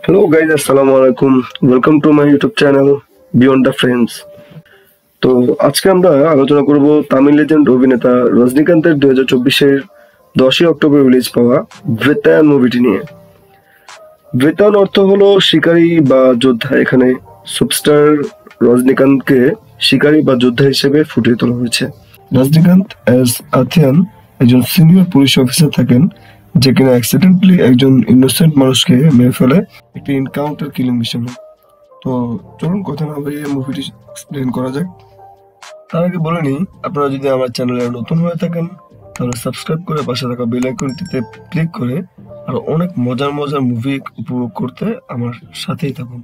Hello guys, আসসালামু আলাইকুম। Welcome to my YouTube channel beyond the friends. তো আজকে আমরা আলোচনা করব তামিল লেজেন্ড অভিনেতা রজনীকান্তের 2024-এর 10ই অক্টোবর রিলিজ পাওয়া ভৃত্যায়ন মুভিটি নিয়ে। ভৃত্যায়ন অর্থ হলো শিকারী বা যোদ্ধা। এখানে সুপারস্টার রজনীকান্তকে শিকারী বা যোদ্ধা হিসেবে ফুটিয়ে তোলা হয়েছে। রজনীকান্ত অ্যাজ আথিয়ান একজন সিনিয়র পুলিশ অফিসার থাকেন, যে কিনা অ্যাক্সিডেন্টলি একজন ইনোসেন্ট মানুষকে মেরে ফেলে একটি এনকাউন্টার কিলিং মিশনে। তো চলুন কথা না বলে মুভিটি এক্সপ্লেন করা যাক। তার আগে বলে নিই, আপনারা যদি আমার চ্যানেলে নতুন হয়ে থাকেন তাহলে সাবস্ক্রাইব করে পাশে থাকা বেল আইকনটিতে ক্লিক করে আর অনেক মজার মজার মুভি উপভোগ করতে আমার সাথেই থাকুন।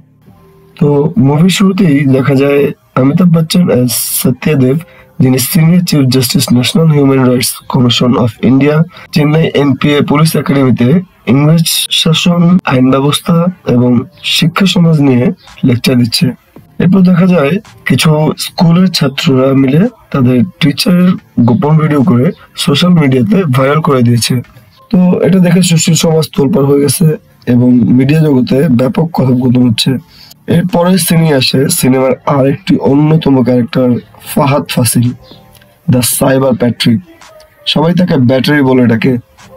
তো মুভির শুরুতেই দেখা যায় অমিতাভ বচ্চন অ্যাজ সত্যদেব, যিনি senior chief justice national human rights commission of India, Chennai NPA police একাডেমিতে ইংরেজ শাসন, আইন ব্যবস্থা এবং শিক্ষা সমাজ নিয়ে লেকচার দিচ্ছে। এরপর দেখা যায় কিছু স্কুলের ছাত্ররা মিলে তাদের টিচারের গোপন ভিডিও করে সোশ্যাল মিডিয়াতে ভাইরাল করে দিয়েছে। তো এটা দেখে সুশীল সমাজ তোলপাড় হয়ে গেছে এবং মিডিয়া জগতে ব্যাপক কথোপকথন হচ্ছে। এরপরে সিনে আসে সিনেমার আরেকটি অন্যতম character Fahad ফাসিল, the cyber Patrick. সবাই তাকে ব্যাটারি বলে ডাকে।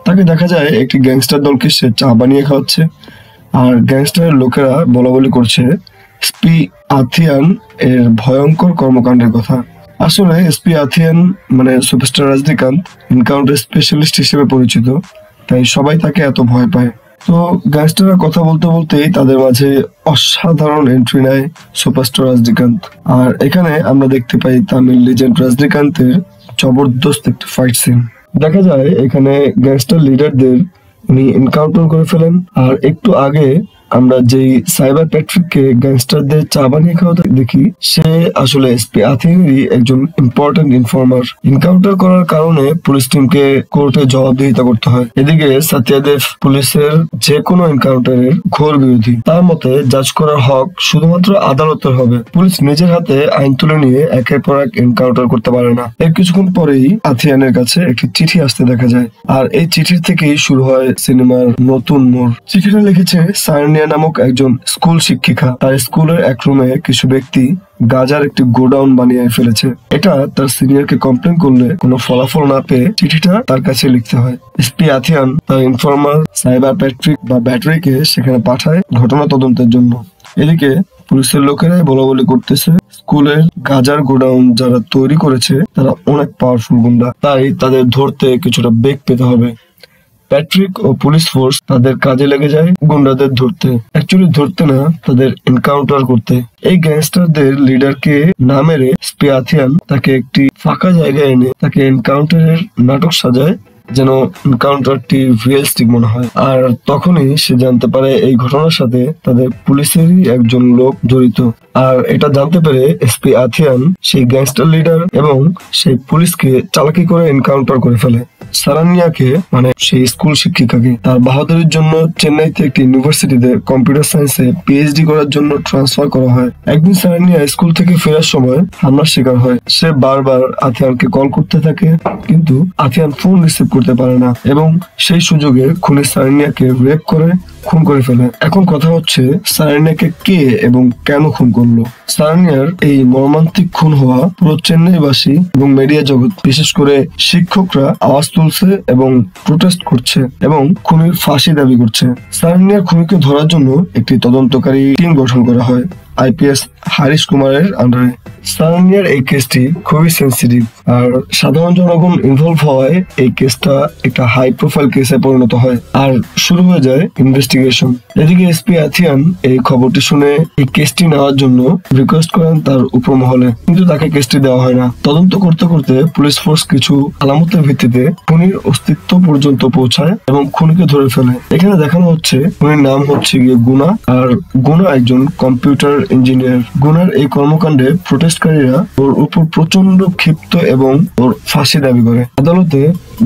তাকে দেখা যায় একটি গ্যাংস্টার দলকে সে চা বানিয়ে খাওয়াচ্ছে, আর গ্যাংস্টারের লোকেরা বলাবলি করছে এসপি আথিয়ান এর ভয়ঙ্কর কর্মকাণ্ডের কথা। আসলে এসপি আথিয়ান মানে সুপারস্টার রজনীকান্ত এনকাউন্টার স্পেশালিস্ট হিসেবে পরিচিত, তাই সবাই তাকে এত ভয় পায়। তো গ্যাংস্টাররা কথা বলতে বলতেই তাদের মাঝে অসাধারণ এন্ট্রি নেয় সুপারস্টার রজনীকান্ত। আর এখানে আমরা দেখতে পাই তামিল লেজেন্ড রজনীকান্তের জবরদস্ত একটি ফাইট সিন। দেখা যায় এখানে গ্যাংস্টার লিডারদের উনি এনকাউন্টার করে ফেলেন। আর একটু আগে আমরা যেই সাইবার প্যাট্রিককে গ্যাংস্টারদের চা বানিয়ে খাওয়াতে দেখি, সে আসলে এসপি আথিয়ানেরই একজন ইম্পর্টেন্ট ইনফর্মার। এনকাউন্টার করার কারণে পুলিশ টিমকে কোর্টে জবাবদিহিতা করতে হয়। এদিকে সত্যদেব পুলিশের যে কোনো এনকাউন্টারের ঘোর বিরোধী। তার মতে জাজ করার হক শুধুমাত্র আদালতের হবে, পুলিশ নিজের হাতে আইন তুলে নিয়ে একের পর এক এনকাউন্টার করতে পারে না। এর কিছুক্ষণ পরেই আথিয়ানের কাছে একটি চিঠি আসতে দেখা যায়, আর এই চিঠির থেকেই শুরু হয় সিনেমার নতুন মোড়। চিঠিটা লিখেছে সারনিয়া নামক একজন স্কুল শিক্ষিকা। তার স্কুলের এক রুমে কিছু ব্যক্তি গাজার একটি গোডাউন বানিয়ে ফেলেছে। এটা তার সিনিয়রকে কমপ্লেন করলে কোনো ফলাফল না পেয়ে চিঠিটা তার কাছে লিখতে হয়। এসপি আথিয়ান তার ইনফর্মার সাইবার প্যাট্রিক বা ব্যাটারিকে সেখানে পাঠায় ঘটনা তদন্তের জন্য। এদিকে পুলিশের লোকেরাই বলাবলি করতেছে স্কুলের গাজার গোডাউন যারা তৈরি করেছে তারা অনেক পাওয়ারফুল গুন্ডা, তাই তাদের ধরতে কিছুটা বেগ পেতে হবে। প্যাট্রিক ও পুলিশ ফোর্স তাদের কাজে লেগে যায় গুন্ডাদের ধরতে, অ্যাকচুয়ালি ধরতে না, তাদের এনকাউন্টার করতে। এই গ্যাংস্টারদের লিডারকে না মেরে এসপি আথিয়ান তাকে একটি ফাঁকা জায়গায় এনে তাকে এনকাউন্টারের নাটক সাজায় যেন এনকাউন্টারটি রিয়েলিস্টিক মনে হয়। আর তখনই সে জানতে পারে এই ঘটনার সাথে তাদের পুলিশেরই একজন লোক জড়িত। আর এটা জানতে পেরে এসপি আথিয়ান সেই গ্যাংস্টার লিডার এবং সেই পুলিশকে চালাকি করে এনকাউন্টার করে ফেলে। সারানিয়াকে মানে সেই স্কুল শিক্ষিকাকে তার বাহাদুরির জন্য চেন্নাইতে একটি ইউনিভার্সিটিতে কম্পিউটার সায়েন্সে পিএইচডি করার জন্য ট্রান্সফার করা হয়। একদিন সারানিয়া স্কুল থেকে ফেরার সময় হামলার শিকার হয়। সে বারবার আথিয়ানকে কল করতে থাকে, কিন্তু আথিয়ান ফোন রিসিভ করতে পারে না এবং সেই সুযোগে খুনি সারানিয়াকে রেপ করে খুন করে ফেলে। এখন কথা হচ্ছে সারানিয়াকে কে এবং কেন খুন করলো। সারানিয়ার এই মর্মান্তিক খুন হওয়া পুরো চেন্নাইবাসী এবং মিডিয়া জগৎ, বিশেষ করে শিক্ষকরা আওয়াজ তুলছে এবং প্রোটেস্ট করছে এবং খুনির ফাঁসি দাবি করছে। সারানিয়ার খুনিকে ধরার জন্য একটি তদন্তকারী টিম গঠন করা হয় আইপিএস হারিশ কুমারের আন্ডারে। সারানিয়ার এই কেসটি খুবই সেন্সিটিভ, আর সাধারণ জনগণ ইনভলভ হওয়ায় এই কেসটা একটা হাই প্রোফাইল কেসে পরিণত হয় আর শুরু হয়ে যায় ইনভেস্টিগেশন। এদিকে এসপি আথিয়ান এই খবরটি শুনে এই কেসটি নেওয়ার জন্য রিকোয়েস্ট করেন তার উপর মহলে, কিন্তু তাকে কেসটি দেওয়া হয় না। তদন্ত করতে করতে পুলিশ ফোর্স কিছু আলামতের ভিত্তিতে খুনির অস্তিত্ব পর্যন্ত পৌঁছায় এবং খুনিকে ধরে ফেলে। এখানে দেখানো হচ্ছে খুনির নাম হচ্ছে গিয়ে গুনা, আর গুনা একজন কম্পিউটার ইঞ্জিনিয়ার। গুনার এই কর্মকাণ্ডে প্রোটেস্টকারীরা ওর উপর প্রচন্ড ক্ষিপ্ত এবং ওর ফাঁসি দাবি করে। আদালতে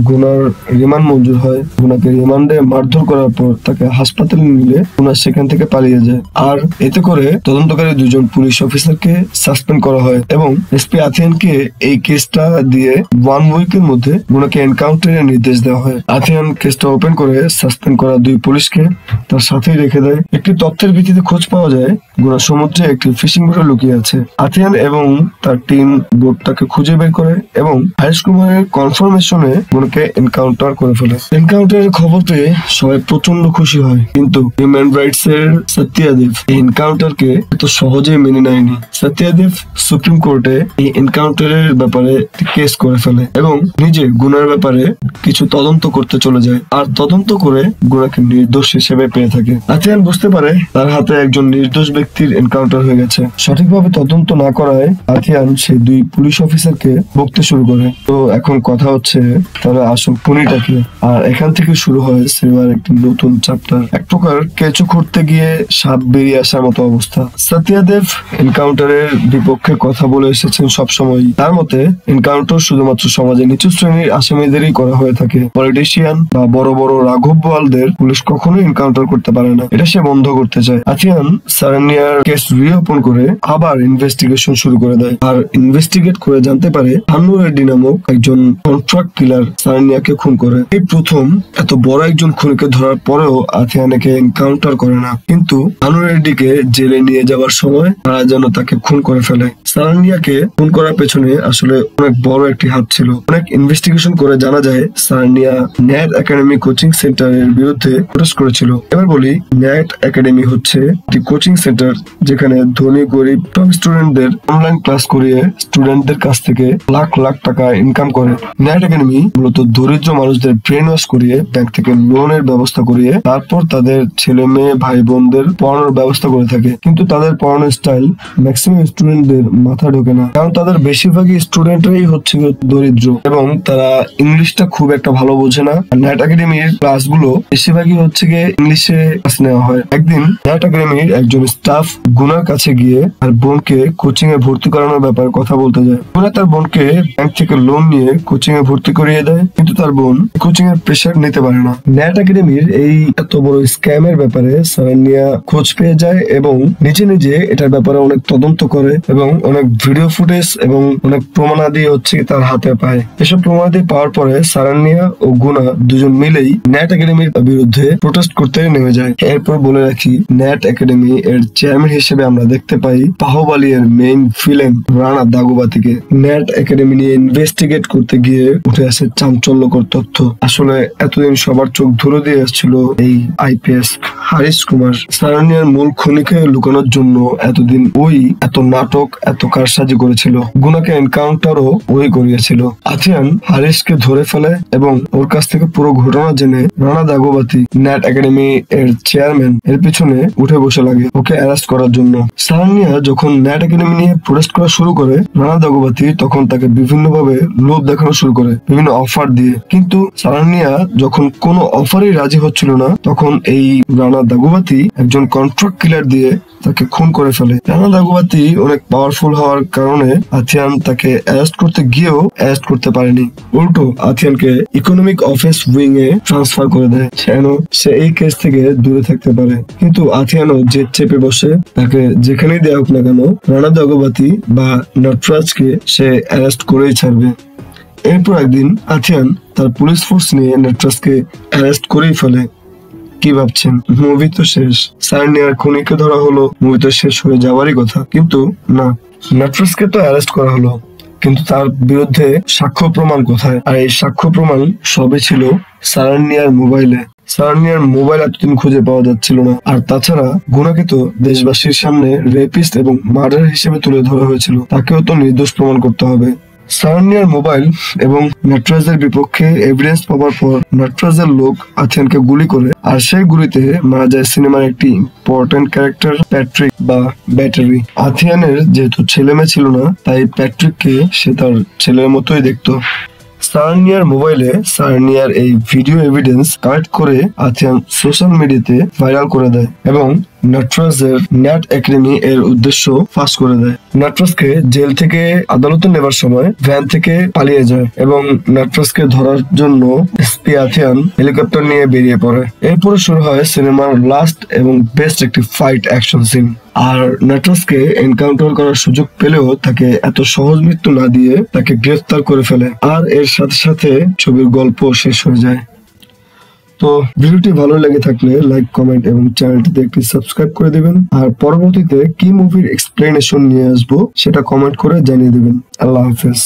গুনার রিমান্ড মঞ্জুর হয়। গুনাকে রিমান্ডে মারধর করার পর তাকে হাসপাতালে নিলে গুনা সেখান থেকে পালিয়ে যায়। আর এতে করে তদন্তকারী দুজন পুলিশ অফিসারকে সাসপেন্ড করা হয় এবং এসপি আথিয়ানকে এই কেসটা দিয়ে 1 উইকের মধ্যে গুনাকে এনকাউন্টারের নির্দেশ দেওয়া হয়। আথিয়ান কেসটা ওপেন করে সাসপেন্ড করা 2 পুলিশকে তার সাথেই রেখে দেয়। একটি তথ্যের ভিত্তিতে খোঁজ পাওয়া যায় গুনা সমুদ্রে একটি ফিশিং বোটে লুকিয়ে আছে। আথিয়ান এবং তার টিম বোটটাকে খুঁজে বের করে এবং হারিশ কুমারের কনফার্মেশনে গুনাকে এনকাউন্টার করে ফেলে। এনকাউন্টারের খবর পেয়ে সবাই প্রচন্ড খুশি হয়, কিন্তু হিউম্যান রাইটস এর সত্যদেব এই এনকাউন্টারকে এত সহজেই মেনে নেয়নি। সত্যদেব সুপ্রিম কোর্টে এই এনকাউন্টারের ব্যাপারে কেস করে ফেলে এবং নিজে গুনার ব্যাপারে কিছু তদন্ত করতে চলে যায়। আর তদন্ত করে গুনাকে নির্দোষ হিসেবে পেয়ে থাকে। আথিয়ান বুঝতে পারে তার হাতে একজন নির্দোষ ব্যক্তির এনকাউন্টার হয়ে গেছে। সঠিকভাবে তদন্ত না করায় আথিয়ান সেই 2 পুলিশ অফিসারকে বকতে শুরু করে। তো এখন কথা হচ্ছে তারা আসল খুনিটাকে। আর এখান থেকে শুরু হয় সিনেমার একটি নতুন চ্যাপ্টার। এক প্রকার কেঁচো খুঁড়তে গিয়ে সাপ বেরিয়ে আসার মতো অবস্থা। সত্যদেব এনকাউন্টারের বিপক্ষে কথা বলে এসেছেন সবসময়। তার মতে এনকাউন্টার শুধুমাত্র সমাজের নিচু শ্রেণীর আসামিদেরই করা হয়ে থাকে। পলিটিশিয়ান বা বড় বড় রাঘব বোয়ালদের পুলিশ কখনোই এনকাউন্টার করতে পারে না। এটা সে বন্ধ করতে চায়। আথিয়ান সারানিয়ার কেস রিওপেন করে আবার ইনভেস্টিগেশন শুরু করে দেয়। আর ইনভেস্টিগেট করে জানতে পারে ভানু রেড্ডি নামক একজন কন্ট্রাক্ট কিলার সারানিয়াকে খুন করে। এই প্রথম এত বড় একজন খুনিকে ধরার পরেও আথিয়ানকে এনকাউন্টার করে না, কিন্তু ভানু রেড্ডিকে জেলে নিয়ে যাওয়ার সময় তারা যেন তাকে খুন করে ফেলে। সারানিয়াকে খুন করার পেছনে আসলে অনেক বড় একটি হাত ছিল। অনেক ইনভেস্টিগেশন করে জানা যায় সারানিয়া ন্যাট একাডেমি কোচিং সেন্টারের বিরুদ্ধে প্রোটেস্ট করেছিল। এবার বলি, ন্যাট একাডেমি হচ্ছে একটি কোচিং সেন্টার যেখানে ধনী গরিব টপ স্টুডেন্টদের অনলাইন ক্লাস করিয়ে স্টুডেন্টদের কাছ থেকে লাখ লাখ টাকা ইনকাম করে। ন্যাট একাডেমি মূলত দরিদ্র মানুষদের ব্রেন ওয়াশ করিয়ে ব্যাংক থেকে লোনের ব্যবস্থা করিয়ে তারপর তাদের ছেলে মেয়ে ভাই বোনদের পড়ানোর ব্যবস্থা করে থাকে। কিন্তু তাদের পড়ানোর স্টাইল ম্যাক্সিমাম স্টুডেন্টদের মাথা ঢোকে না, কারণ তাদের বেশিরভাগই স্টুডেন্টরাই হচ্ছে দরিদ্র এবং তারা ইংলিশটা খুব একটা ভালো বোঝে না। ন্যাট একাডেমির ক্লাসগুলো বেশিরভাগই হচ্ছে গিয়ে ইংলিশে ক্লাস নেওয়া হয়। একদিন ন্যাট একাডেমির একজন স্টাফ গুনার কাছে গিয়ে আর বোনকে কোচিং এ ভর্তি করানোর ব্যাপারে কথা বলতে যায়। গুনা তার বোনকে ব্যাংক থেকে লোন নিয়ে কোচিং এ ভর্তি করিয়ে দেয়, কিন্তু তার বোন কোচিং এর প্রেশার নিতে পারে না। ন্যাট একাডেমির এই এত বড় স্ক্যামের ব্যাপারে সারানিয়া খোঁজ পেয়ে যায় এবং নিজে নিজে এটার ব্যাপারে অনেক তদন্ত করে এবং অনেক ভিডিও ফুটেজ এবং অনেক প্রমাণাদি হচ্ছে তার হাতে পায়। এসব প্রমাণাদি পাওয়ার পরে সারানিয়া ও গুনা দুজন মিলেই ন্যাট একাডেমির বিরুদ্ধে প্রোটেস্ট করতে নেমে যায়। এরপর বলে রাখি, ন্যাট একাডেমি এর চেয়ারম্যান হিসেবে আমরা দেখতে পাই বাহুবলী এর মেইন ভিলেন রানা দাগুবাতিকে। ন্যাট একাডেমি নিয়ে ইনভেস্টিগেট করতে গিয়ে উঠে আসে চাঞ্চল্যকর তথ্য। আসলে এতদিন সবার চোখ ধরে দিয়ে আসছিল এই আইপিএস হারিশ কুমার। সারানিয়ার মূল খুনিকে লুকানোর জন্য এতদিন ওই এত নাটক এত কারসাজি করেছিল। গুনাকে এনকাউন্টারও ওই করিয়েছিল। আথিয়ান হারিশকে ধরে ফেলে এবং ওর কাছ থেকে পুরো ঘটনা জেনে রানা দাগুবাতি ন্যাট একাডেমি এর চেয়ারম্যান এর পিছনে উঠে বসে লাগে ওকে অ্যারেস্ট করার জন্য। সারানিয়া যখন ন্যাট একাডেমি নিয়ে প্রোটেস্ট করা শুরু করে, রানা দাগুবাতি তখন তাকে বিভিন্নভাবে লোভ দেখানো শুরু করে, বিভিন্ন অফার দিয়ে। কিন্তু সারানিয়া যখন কোনো অফারই রাজি হচ্ছিল না, তখন এই রানা দাগুবাতি একজন কন্ট্রাক্ট কিলার দিয়ে তাকে খুন করে ফেলে। রানা দাগুবাতি অনেক পাওয়ারফুল হওয়ার কারণে আথিয়ান তাকে অ্যারেস্ট করতে গিয়েও অ্যারেস্ট করতে পারেনি। উল্টো আথিয়ানকে economic offence wing a transfer করে দেয় যেন সে এই কেস থেকে দূরে থাকতে পারে। কিন্তু আথিয়ানও জেদ চেপে বসে তাকে যেখানেই দেওয়া হোক না কেন রানা দাগুবাতি বা নটরাজকে সে অ্যারেস্ট করেই ছাড়বে। এরপর একদিন আথিয়ান তার পুলিশ ফোর্স নিয়ে নটরাজকে অ্যারেস্ট করেই ফেলে। কি ভাবছেন, মুভি তো শেষ, সারানিয়ার খুনিকে ধরা হলো, মুভি তো শেষ হয়ে যাওয়ারই কথা। কিন্তু না, নটরাজকে তো অ্যারেস্ট করা হলো, কিন্তু তার বিরুদ্ধে সাক্ষ্য প্রমাণ কোথায়? আর এই সাক্ষ্য প্রমাণ সবই ছিল সারানিয়ার মোবাইলে। সারানিয়ার মোবাইল এতদিন খুঁজে পাওয়া যাচ্ছিল না। আর তাছাড়া গুনাকে তো দেশবাসীর সামনে রেপিস্ট এবং মার্ডার হিসেবে তুলে ধরা হয়েছিল, তাকেও তো নির্দোষ প্রমাণ করতে হবে। সারানিয়ার মোবাইল এবং নটরাজের বিপক্ষে এভিডেন্স পাওয়ার পর নটরাজের লোক আথিয়ানকে গুলি করে, আর সেই গুলিতে মারা যায় সিনেমার একটি ইম্পর্টেন্ট ক্যারেক্টার প্যাট্রিক বা ব্যাটারি। আথিয়ানের যেহেতু ছেলে মেয়ে ছিল না, তাই প্যাট্রিককে সে তার ছেলের মতোই দেখতো। সারানিয়ার মোবাইলে সারানিয়ার এই ভিডিও এভিডেন্স কালেক্ট করে আথিয়ান সোশ্যাল মিডিয়াতে ভাইরাল করে দেয় এবং নাটরাজের ন্যাট একাডেমি এর উদ্দেশ্য ফাঁস করে দেয়। নাটরাজকে জেল থেকে আদালতে নেবার সময় ভ্যান থেকে পালিয়ে যায় এবং নাটরাজকে ধরার জন্য এসপি আথিয়ান হেলিকপ্টার নিয়ে বেরিয়ে পড়ে। এরপরে শুরু হয় সিনেমার লাস্ট এবং বেস্ট একটি ফাইট অ্যাকশন সিন। আর নাটরাজকে এনকাউন্টার করার সুযোগ পেলেও তাকে এত সহজ মৃত্যু না দিয়ে তাকে গ্রেফতার করে ফেলে, আর এর সাথে সাথে ছবির গল্প শেষ হয়ে যায়। তো ভিডিওটি ভালো লেগে থাকলে লাইক, কমেন্ট এবং চ্যানেলটিতে একটি সাবস্ক্রাইব করে দিবেন। আর পরবর্তীতে কি মুভির এক্সপ্লেনেশন নিয়ে আসবো সেটা কমেন্ট করে জানিয়ে দিবেন। আল্লাহ হাফেজ।